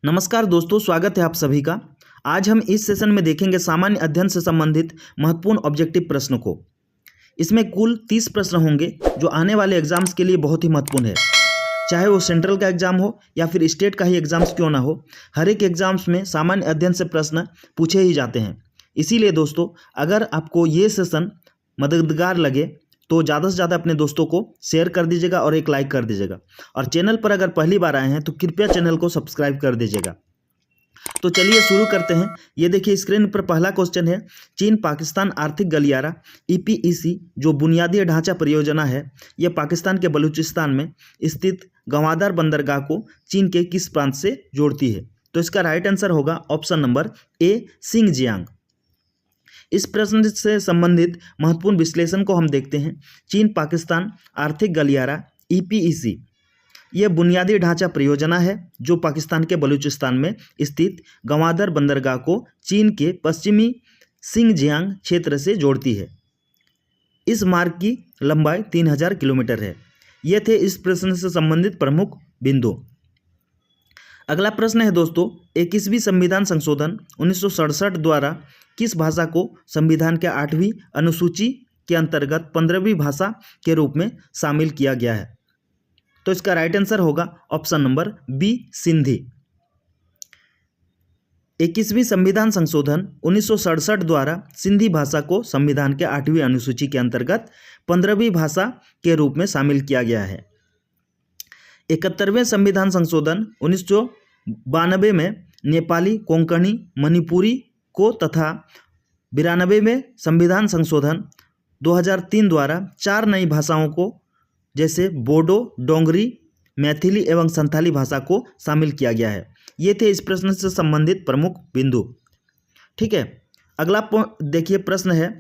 नमस्कार दोस्तों, स्वागत है आप सभी का। आज हम इस सेशन में देखेंगे सामान्य अध्ययन से संबंधित महत्वपूर्ण ऑब्जेक्टिव प्रश्न को। इसमें कुल 30 प्रश्न होंगे जो आने वाले एग्जाम्स के लिए बहुत ही महत्वपूर्ण है। चाहे वो सेंट्रल का एग्जाम हो या फिर स्टेट का ही एग्जाम्स क्यों ना हो, हर एक एग्जाम्स में सामान्य अध्ययन से प्रश्न पूछे ही जाते हैं। इसीलिए दोस्तों, अगर आपको ये सेशन मददगार लगे तो ज़्यादा से ज़्यादा अपने दोस्तों को शेयर कर दीजिएगा और एक लाइक कर दीजिएगा। और चैनल पर अगर पहली बार आए हैं तो कृपया चैनल को सब्सक्राइब कर दीजिएगा। तो चलिए शुरू करते हैं। ये देखिए स्क्रीन पर पहला क्वेश्चन है, चीन पाकिस्तान आर्थिक गलियारा EPEC जो बुनियादी ढांचा परियोजना है, यह पाकिस्तान के बलूचिस्तान में स्थित गंवादार बंदरगाह को चीन के किस प्रांत से जोड़ती है? तो इसका राइट आंसर होगा ऑप्शन नंबर ए, सिंगजियांग। इस प्रश्न से संबंधित महत्वपूर्ण विश्लेषण को हम देखते हैं। चीन पाकिस्तान आर्थिक गलियारा EPEC यह बुनियादी ढांचा परियोजना है जो पाकिस्तान के बलूचिस्तान में स्थित गंवादर बंदरगाह को चीन के पश्चिमी सिंगजियांग क्षेत्र से जोड़ती है। इस मार्ग की लंबाई 3000 किलोमीटर है। ये थे इस प्रश्न से संबंधित प्रमुख बिंदु। अगला प्रश्न है दोस्तों, 21वीं संविधान संशोधन 1967 द्वारा किस भाषा को संविधान के 8वीं अनुसूची के अंतर्गत 15वीं भाषा के रूप में शामिल किया गया है? तो इसका राइट आंसर होगा ऑप्शन नंबर बी, सिंधी। 21वीं संविधान संशोधन 1967 द्वारा सिंधी भाषा को संविधान के 8वीं अनुसूची के अंतर्गत 15वीं भाषा के रूप में शामिल किया गया है। 71वें संविधान संशोधन 1992 में नेपाली, कोंकणी, मणिपुरी को तथा 92वें संविधान संशोधन 2003 द्वारा 4 नई भाषाओं को जैसे बोडो, डोंगरी, मैथिली एवं संथाली भाषा को शामिल किया गया है। ये थे इस प्रश्न से संबंधित प्रमुख बिंदु। ठीक है, अगला देखिए प्रश्न है,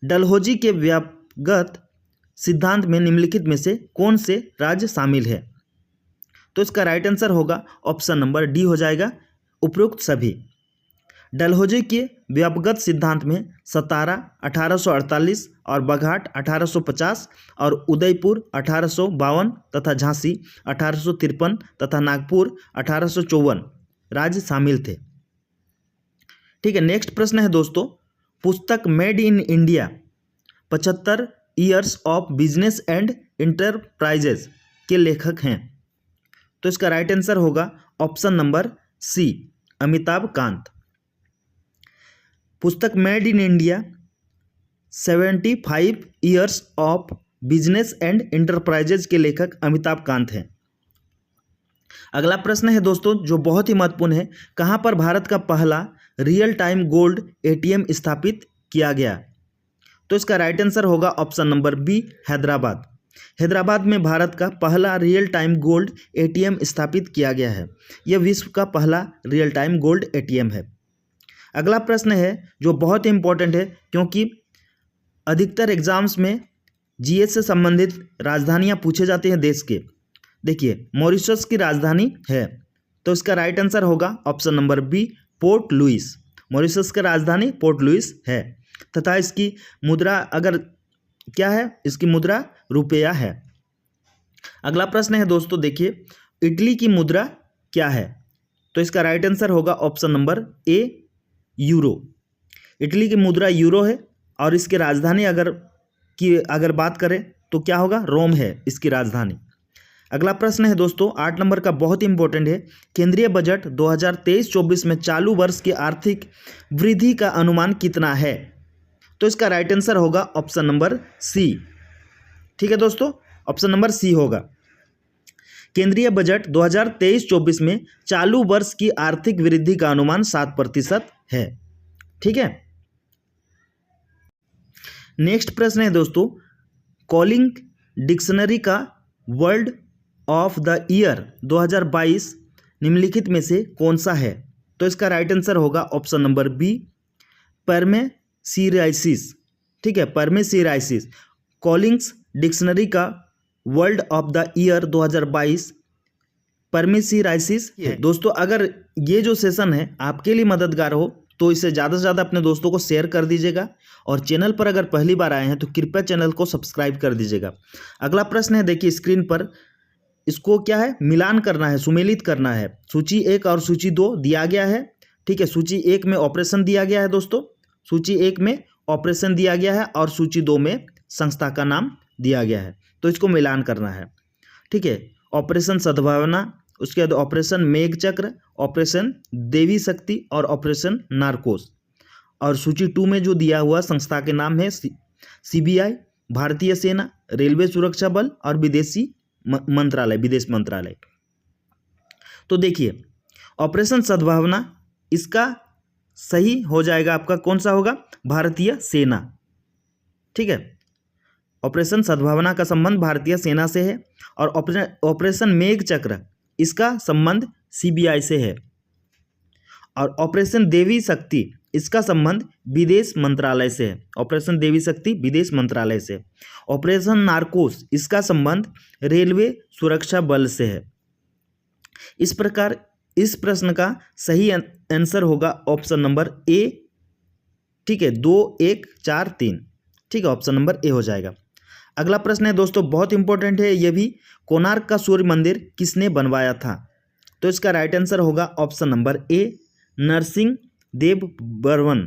डलहौजी के व्यापगत सिद्धांत में निम्नलिखित में से कौन से राज्य शामिल है? तो इसका राइट आंसर होगा ऑप्शन नंबर डी हो जाएगा, उपरोक्त सभी। डलहौजी के व्यापगत सिद्धांत में सतारा 1848 और बघाट 1850 और उदयपुर 1852 तथा झांसी 1853 तथा नागपुर 1854 राज्य शामिल थे। ठीक है, नेक्स्ट प्रश्न है दोस्तों, पुस्तक made in India 75 years of business and enterprises के लेखक हैं? तो इसका राइट आंसर होगा option number C, Amitabh Kant. पुस्तक made in India 75 years of business and enterprises के लेखक अमिताभ कांत हैं। अगला प्रश्न है दोस्तों जो बहुत ही महत्वपूर्ण है, कहां पर भारत का पहला रियल टाइम गोल्ड ATM स्थापित किया गया? तो इसका राइट आंसर होगा option number B, Hyderabad. Hyderabad में भारत का पहला रियल टाइम गोल्ड ATM स्थापित किया गया है। यह विश्व का पहला रियल टाइम गोल्ड ATM है। अगला प्रश्न है जो बहुत ही इंपॉर्टेंट है क्योंकि अधिकतर एग्जाम्स में GS से संबंधित राजधानियां पूछे जाते हैं देश के। देखिए, मॉरिशस की राजधानी है, तो इसका राइट आंसर होगा option number B, Port Louis. Mauritius की राजधानी पोर्ट लुइस है तथा इसकी मुद्रा अगर क्या है, इसकी मुद्रा रुपया है। अगला प्रश्न है दोस्तों, देखिए इटली की मुद्रा क्या है? तो इसका राइट आंसर होगा option number A, euro. Italy की मुद्रा यूरो है और इसकी राजधानी अगर बात करें तो क्या होगा, रोम है इसकी राजधानी। अगला प्रश्न है दोस्तों 8 नंबर का, बहुत ही इंपॉर्टेंट है, केंद्रीय बजट 2023-24 में चालू वर्ष की आर्थिक वृद्धि का अनुमान कितना है? तो इसका राइट आंसर होगा ऑप्शन नंबर सी। ठीक है दोस्तों, ऑप्शन नंबर सी होगा। केंद्रीय बजट 2023-24 में चालू वर्ष की आर्थिक वृद्धि का अनुमान 7% है। ठीक है, नेक्स्ट प्रश्न है दोस्तों, कॉलिंग डिक्शनरी का वर्ड ऑफ द ईयर 2022 निम्नलिखित में से कौन सा है? तो इसका राइट आंसर होगा ऑप्शन नंबर बी, परमेसिराइसिस। ठीक है, परमेसिराइसिस कॉलिंग्स डिक्शनरी का वर्ल्ड ऑफ द ईयर 2022 परमेसिराइसिस है। दोस्तों, अगर ये जो सेशन है आपके लिए मददगार हो तो इसे ज़्यादा से ज़्यादा अपने दोस्तों को शेयर कर दीजिएगा और चैनल पर अगर पहली बार आए हैं तो कृपया चैनल को सब्सक्राइब कर दीजिएगा। अगला प्रश्न है, देखिए स्क्रीन पर, इसको क्या है, मिलान करना है, सुमेलित करना है। सूची 1 और सूची 2 दिया गया है, ठीक है। सूची 1 में ऑपरेशन दिया गया है दोस्तों, सूची 1 में ऑपरेशन दिया गया है और सूची 2 में संस्था का नाम दिया गया है, तो इसको मिलान करना है, ठीक है। ऑपरेशन सद्भावना, उसके बाद ऑपरेशन मेघचक्र, ऑपरेशन देवी शक्ति और ऑपरेशन नारकोस। और सूची 2 में जो दिया हुआ संस्था के नाम है CBI, भारतीय सेना, रेलवे सुरक्षा बल और विदेशी मंत्रालय, विदेश मंत्रालय। तो देखिए ऑपरेशन सद्भावना, इसका सही हो जाएगा आपका, कौन सा होगा, भारतीय सेना, ठीक है। ऑपरेशन सद्भावना का संबंध भारतीय सेना से है। और ऑपरेशन मेघचक्र, इसका संबंध CBI से है। और ऑपरेशन देवी शक्ति, इसका संबंध विदेश मंत्रालय से है। ऑपरेशन देवी शक्ति विदेश मंत्रालय से। ऑपरेशन नारकोस, इसका संबंध रेलवे सुरक्षा बल से है। इस प्रकार इस प्रश्न का सही आंसर होगा ऑप्शन नंबर A, ठीक है, 2 1 4 3, ठीक है, ऑप्शन नंबर A हो जाएगा। अगला प्रश्न है दोस्तों, बहुत इंपॉर्टेंट है ये भी, कोणार्क का सूर्य मंदिर किसने बनवाया था? तो इसका राइट आंसर होगा option number A, Narsingh Dev Burman.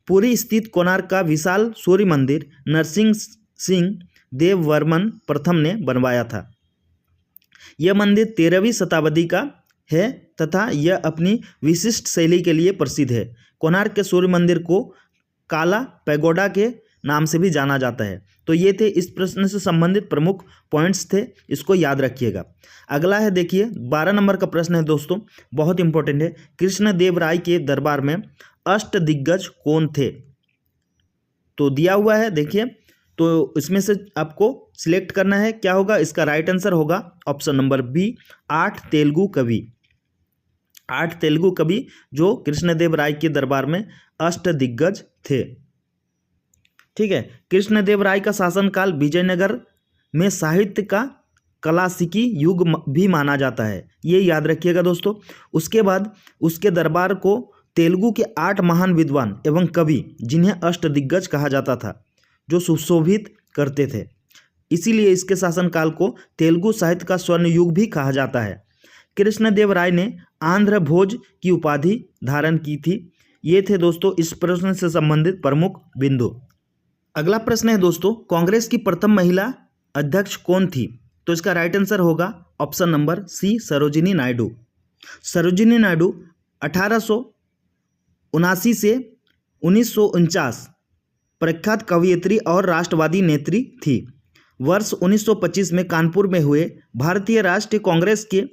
Puri स्थित कोणार्क का विशाल सूर्य मंदिर नरसिंह सिंह देव वर्मन प्रथम ने बनवाया था। यह मंदिर 13वीं शताब्दी का है तथा यह अपनी विशिष्ट शैली के लिए प्रसिद्ध है। कोणार्क के सूर्य मंदिर को काला पैगोडा के नाम से भी जाना जाता है। तो ये थे इस प्रश्न से संबंधित प्रमुख पॉइंट्स थे, इसको याद रखिएगा। अगला है देखिए 12 नंबर का प्रश्न है दोस्तों, बहुत इंपॉर्टेंट है। कृष्णदेव राय के दरबार में अष्टदिग्गज कौन थे? तो दिया हुआ है देखिए, तो इसमें से आपको सिलेक्ट करना है, क्या होगा इसका राइट आंसर होगा ऑप्शन नंबर B, 8 तेलुगु कवि। 8 तेलुगु कवि जो कृष्णदेव राय के दरबार में अष्टदिग्गज थे, ठीक है। कृष्णदेव राय का शासनकाल विजयनगर में साहित्य का क्लासिकी युग भी माना जाता है, ये याद रखिएगा दोस्तों। उसके बाद उसके दरबार को तेलुगु के 8 महान विद्वान एवं कवि, जिन्हें अष्टदिग्गज कहा जाता था, जो सुशोभित करते थे, इसीलिए इसके शासनकाल को तेलुगु साहित्य का स्वर्ण युग भी कहा जाता है। कृष्णदेव राय ने आंध्र भोज की उपाधि धारण की थी। ये थे दोस्तों इस प्रश्न से संबंधित प्रमुख बिंदु। अगला प्रश्न है दोस्तों, कांग्रेस की प्रथम महिला अध्यक्ष कौन थी? तो इसका राइट आंसर होगा option number C, Sarojini Naidu. Sarojini Naidu 1879 से 1949 प्रख्यात कवयित्री और राष्ट्रवादी नेत्री थी। वर्ष 1925 में कानपुर में हुए भारतीय राष्ट्रीय कांग्रेस के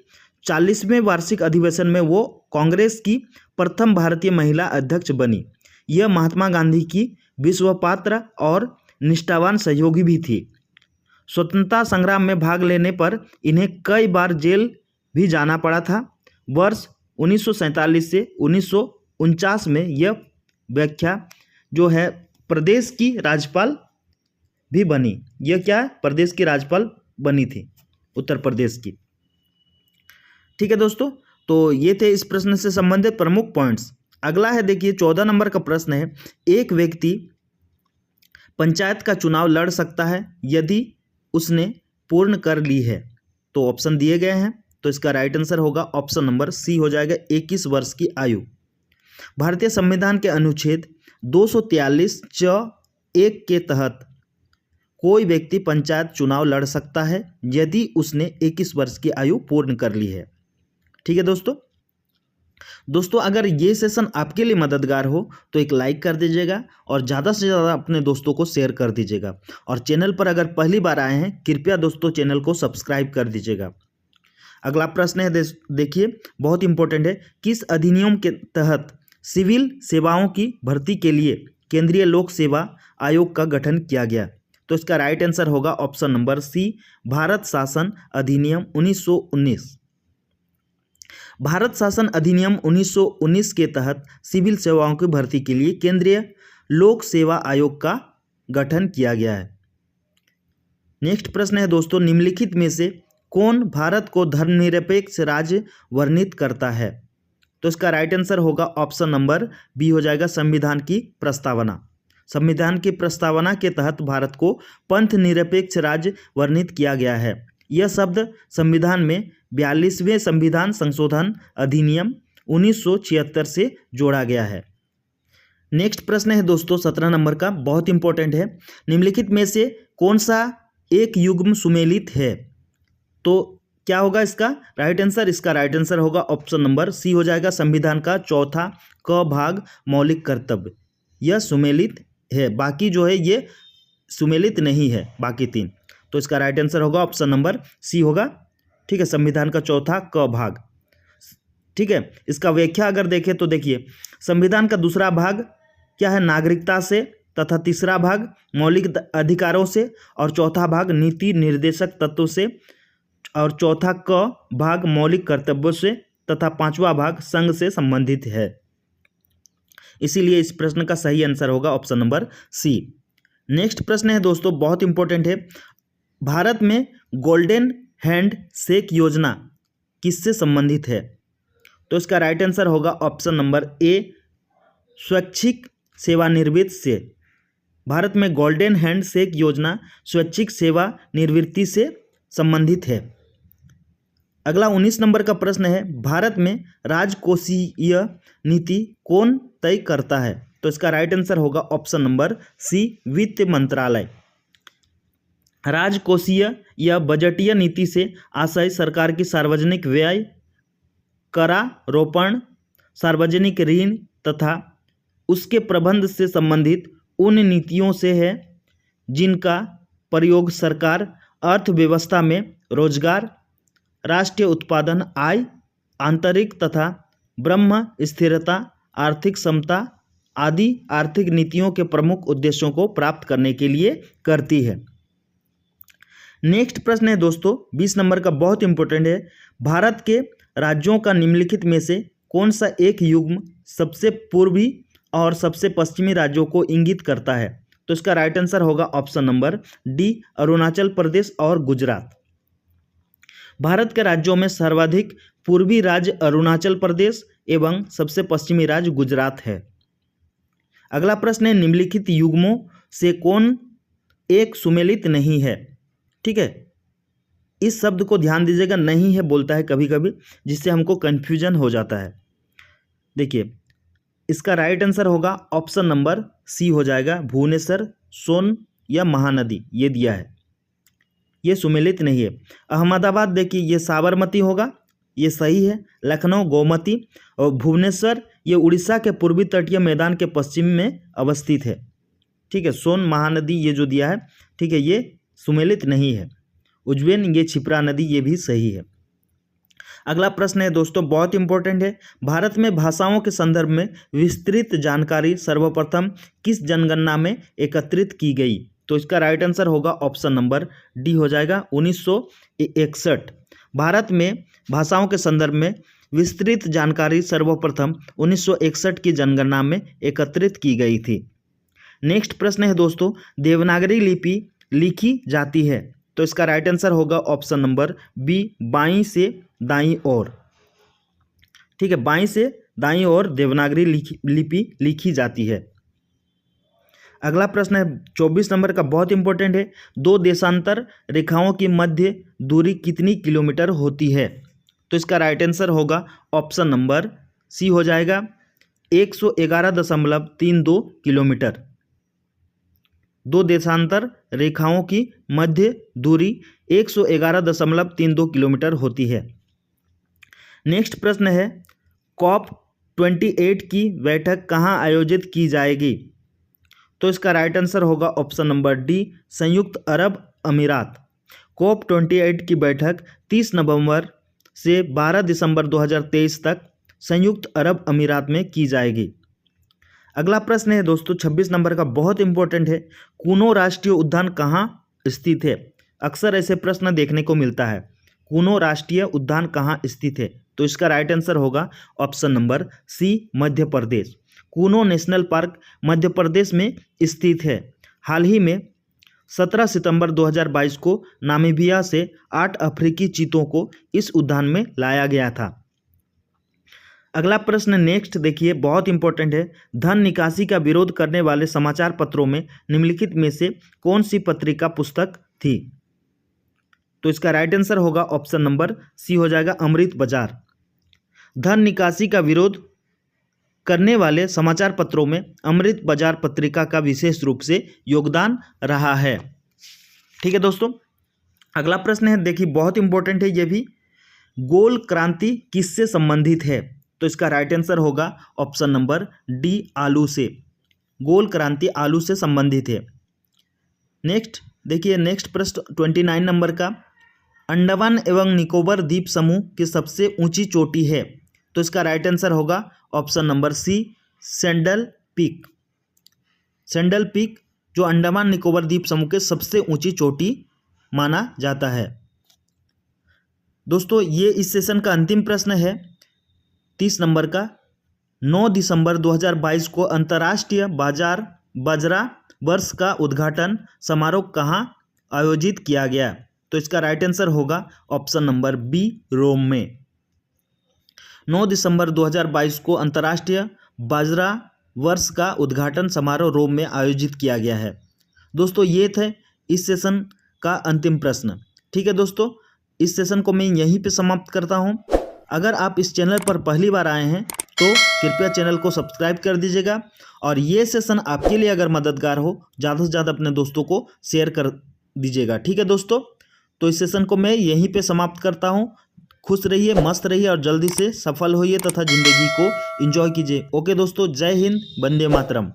40वें वार्षिक अधिवेशन में वो कांग्रेस की प्रथम भारतीय महिला अध्यक्ष बनी। यह महात्मा गांधी की विश्वपात्र और निष्ठावान सहयोगी भी थी। स्वतंत्रता संग्राम में भाग लेने पर इन्हें कई बार जेल भी जाना पड़ा था। वर्ष 1947 से 1949 में यह व्याख्या जो है प्रदेश की राज्यपाल भी बनी। यह क्या, प्रदेश की राज्यपाल बनी थी, उत्तर प्रदेश की, ठीक है दोस्तों। तो ये थे इस प्रश्न से संबंधित प्रमुख पॉइंट्स। अगला है देखिए 14 नंबर का प्रश्न है, एक व्यक्ति पंचायत का चुनाव लड़ सकता है यदि उसने पूर्ण कर ली है। तो ऑप्शन दिए गए हैं, तो इसका राइट आंसर होगा ऑप्शन नंबर C हो जाएगा, 21 वर्ष की आयु। भारतीय संविधान के अनुच्छेद 243(j)(1) के तहत कोई व्यक्ति पंचायत चुनाव लड़ सकता है यदि उसने 21 वर्ष की आयु पूर्ण कर ली है, ठीक है दोस्तों। अगर ये सेशन आपके लिए मददगार हो तो एक लाइक कर दीजिएगा और ज़्यादा से ज़्यादा अपने दोस्तों को शेयर कर दीजिएगा। और चैनल पर अगर पहली बार आए हैं कृपया दोस्तों चैनल को सब्सक्राइब कर दीजिएगा। अगला प्रश्न है देखिए, बहुत इंपॉर्टेंट है। किस अधिनियम के तहत सिविल सेवाओं की भर्ती के लिए केंद्रीय लोक सेवा आयोग का गठन किया गया? तो इसका राइट आंसर होगा ऑप्शन नंबर C, भारत शासन अधिनियम 1919। भारत शासन अधिनियम 1919 के तहत सिविल सेवाओं की भर्ती के लिए केंद्रीय लोक सेवा आयोग का गठन किया गया है। नेक्स्ट प्रश्न है दोस्तों, निम्नलिखित में से कौन भारत को धर्मनिरपेक्ष राज्य वर्णित करता है? तो इसका राइट आंसर होगा ऑप्शन नंबर B हो जाएगा, संविधान की प्रस्तावना। संविधान की प्रस्तावना के तहत भारत को पंथ निरपेक्ष राज्य वर्णित किया गया है। यह शब्द संविधान में 42वें संविधान संशोधन अधिनियम 1976 से जोड़ा गया है। नेक्स्ट प्रश्न है दोस्तों 17 नंबर का, बहुत इंपॉर्टेंट है। निम्नलिखित में से कौन सा एक युग्म सुमेलित है? तो क्या होगा इसका राइट आंसर? इसका राइट आंसर होगा ऑप्शन नंबर सी हो जाएगा, संविधान का चौथा क भाग मौलिक कर्तव्य। यह सुमेलित है, बाकी जो है ये सुमेलित नहीं है, बाकी तीन। तो इसका राइट आंसर होगा ऑप्शन नंबर सी होगा। ठीक है, संविधान का चौथा क भाग। ठीक है, इसका व्याख्या अगर देखें तो देखिए, संविधान का दूसरा भाग क्या है? नागरिकता से, तथा तीसरा भाग मौलिक अधिकारों से, और चौथा भाग नीति निर्देशक तत्वों से, और चौथा क भाग मौलिक कर्तव्यों से, तथा पांचवा भाग संघ से संबंधित है। इसीलिए इस प्रश्न का सही आंसर होगा ऑप्शन नंबर सी। नेक्स्ट प्रश्न है दोस्तों, बहुत इंपॉर्टेंट है। भारत में गोल्डन हैंड शेक योजना किससे संबंधित है? तो इसका राइट आंसर होगा ऑप्शन नंबर ए, स्वैच्छिक सेवानिवृत्ति से। भारत में गोल्डन हैंड शेक योजना स्वैच्छिक सेवानिवृत्ति से संबंधित है। अगला 19 नंबर का प्रश्न है, भारत में राजकोषीय नीति कौन तय करता है? तो इसका राइट आंसर होगा ऑप्शन नंबर सी, वित्त मंत्रालय। राजकोषीय या बजटीय नीति से आशय सरकार की सार्वजनिक व्यय, करारोपण, सार्वजनिक ऋण तथा उसके प्रबंध से संबंधित उन नीतियों से है जिनका प्रयोग सरकार अर्थव्यवस्था में रोजगार, राष्ट्रीय उत्पादन, आय, आंतरिक तथा ब्रह्म स्थिरता, आर्थिक समता आदि आर्थिक नीतियों के प्रमुख उद्देश्यों को प्राप्त करने के लिए करती है। नेक्स्ट प्रश्न है दोस्तों 20 नंबर का, बहुत इंपॉर्टेंट है। भारत के राज्यों का निम्नलिखित में से कौन सा एक युग्म सबसे पूर्वी और सबसे पश्चिमी राज्यों को इंगित करता है? तो इसका राइट आंसर होगा option number D, Arunachal Pradesh और गुजरात। भारत के राज्यों में सर्वाधिक पूर्वी राज्य अरुणाचल प्रदेश एवं सबसे पश्चिमी राज्य गुजरात है। अगला प्रश्न है, निम्नलिखित युग्मों से कौन एक सुमेलित नहीं है? ठीक है, इस शब्द को ध्यान दीजिएगा, नहीं है बोलता है कभी कभी, जिससे हमको कन्फ्यूजन हो जाता है। देखिए, इसका राइट आंसर होगा ऑप्शन नंबर सी हो जाएगा, भुवनेश्वर, सोन या महानदी, ये दिया है, ये सुमेलित नहीं है। अहमदाबाद देखिए, ये साबरमती होगा, ये सही है। लखनऊ गोमती, और भुवनेश्वर ये उड़ीसा के पूर्वी तटीय मैदान के पश्चिम में अवस्थित है। ठीक है, सोन महानदी ये जो दिया है, ठीक है, ये सुमेलित नहीं है। उज्जैन ये क्षिप्रा नदी, ये भी सही है। अगला प्रश्न है दोस्तों, बहुत इंपॉर्टेंट है। भारत में भाषाओं के संदर्भ में विस्तृत जानकारी सर्वप्रथम किस जनगणना में एकत्रित की गई? तो इसका राइट आंसर होगा ऑप्शन नंबर डी हो जाएगा, 1961। भारत में भाषाओं के संदर्भ में विस्तृत जानकारी सर्वप्रथम 1961 की जनगणना में एकत्रित की गई थी। नेक्स्ट प्रश्न है दोस्तों, देवनागरी लिपि लिखी जाती है? तो इसका राइट आंसर होगा ऑप्शन नंबर बी, बाईं से दाईं ओर। ठीक है, बाईं से दाईं ओर देवनागरी लिपि लिखी जाती है। अगला प्रश्न है 24 नंबर का, बहुत इंपॉर्टेंट है। दो देशांतर रेखाओं की मध्य दूरी कितनी किलोमीटर होती है? तो इसका राइट आंसर होगा ऑप्शन नंबर सी हो जाएगा, 111.32 किलोमीटर। दो देशांतर रेखाओं की मध्य दूरी 111.32 किलोमीटर होती है। नेक्स्ट प्रश्न है, COP28 की बैठक कहाँ आयोजित की जाएगी? तो इसका राइट आंसर होगा ऑप्शन नंबर डी, संयुक्त अरब अमीरात। COP28 की बैठक 30 नवंबर से 12 दिसंबर 2023 तक संयुक्त अरब अमीरात में की जाएगी। अगला प्रश्न है दोस्तों 26 नंबर का, बहुत इंपॉर्टेंट है। कूनो राष्ट्रीय उद्यान कहाँ स्थित है? अक्सर ऐसे प्रश्न देखने को मिलता है, कूनो राष्ट्रीय उद्यान कहाँ स्थित है? तो इसका राइट आंसर होगा ऑप्शन नंबर सी, मध्य प्रदेश। कूनो नेशनल पार्क मध्य प्रदेश में स्थित है। हाल ही में 17 सितंबर 2022 को नामीबिया से 8 अफ्रीकी चीतों को इस उद्यान में लाया गया था। अगला प्रश्न नेक्स्ट देखिए, बहुत इंपॉर्टेंट है। धन निकासी का विरोध करने वाले समाचार पत्रों में निम्नलिखित में से कौन सी पत्रिका पुस्तक थी? तो इसका राइट आंसर होगा ऑप्शन नंबर सी हो जाएगा, अमृत बाजार। धन निकासी का विरोध करने वाले समाचार पत्रों में अमृत बाजार पत्रिका का विशेष रूप से योगदान रहा है। ठीक है दोस्तों, अगला प्रश्न है, देखिए बहुत इंपॉर्टेंट है ये भी। गोल क्रांति किससे संबंधित है? तो इसका राइट आंसर होगा ऑप्शन नंबर डी, आलू से। गोल क्रांति आलू से संबंधित है। नेक्स्ट देखिए, नेक्स्ट प्रश्न 29 नंबर का, अंडमान एवं निकोबार द्वीप समूह की सबसे ऊंची चोटी है? तो इसका राइट आंसर होगा option number C, Saddle Peak. Saddle Peak जो अंडमान निकोबार द्वीप समूह के सबसे ऊंची चोटी माना जाता है। दोस्तों ये इस सेशन का अंतिम प्रश्न है 30 नंबर का। 9 दिसंबर 2022 को अंतर्राष्ट्रीय बाजरा वर्ष का उद्घाटन समारोह कहाँ आयोजित किया गया? तो इसका राइट आंसर होगा ऑप्शन नंबर बी, रोम में। 9 दिसंबर 2022 को अंतर्राष्ट्रीय बाजरा वर्ष का उद्घाटन समारोह रोम में आयोजित किया गया है। दोस्तों ये थे इस सेशन का अंतिम प्रश्न। ठीक है दोस्तों, इस सेशन को मैं यहीं पे समाप्त करता हूं। अगर आप इस चैनल पर पहली बार आए हैं तो कृपया चैनल को सब्सक्राइब कर दीजिएगा, और ये सेशन आपके लिए अगर मददगार हो, ज़्यादा से ज़्यादा अपने दोस्तों को शेयर कर दीजिएगा। ठीक है दोस्तों, तो इस सेशन को मैं यहीं पे समाप्त करता हूं। खुश रहिए, मस्त रहिए और जल्दी से सफल होइए तथा ज़िंदगी को एंजॉय कीजिए। ओके दोस्तों, जय हिंद, वंदे मातरम।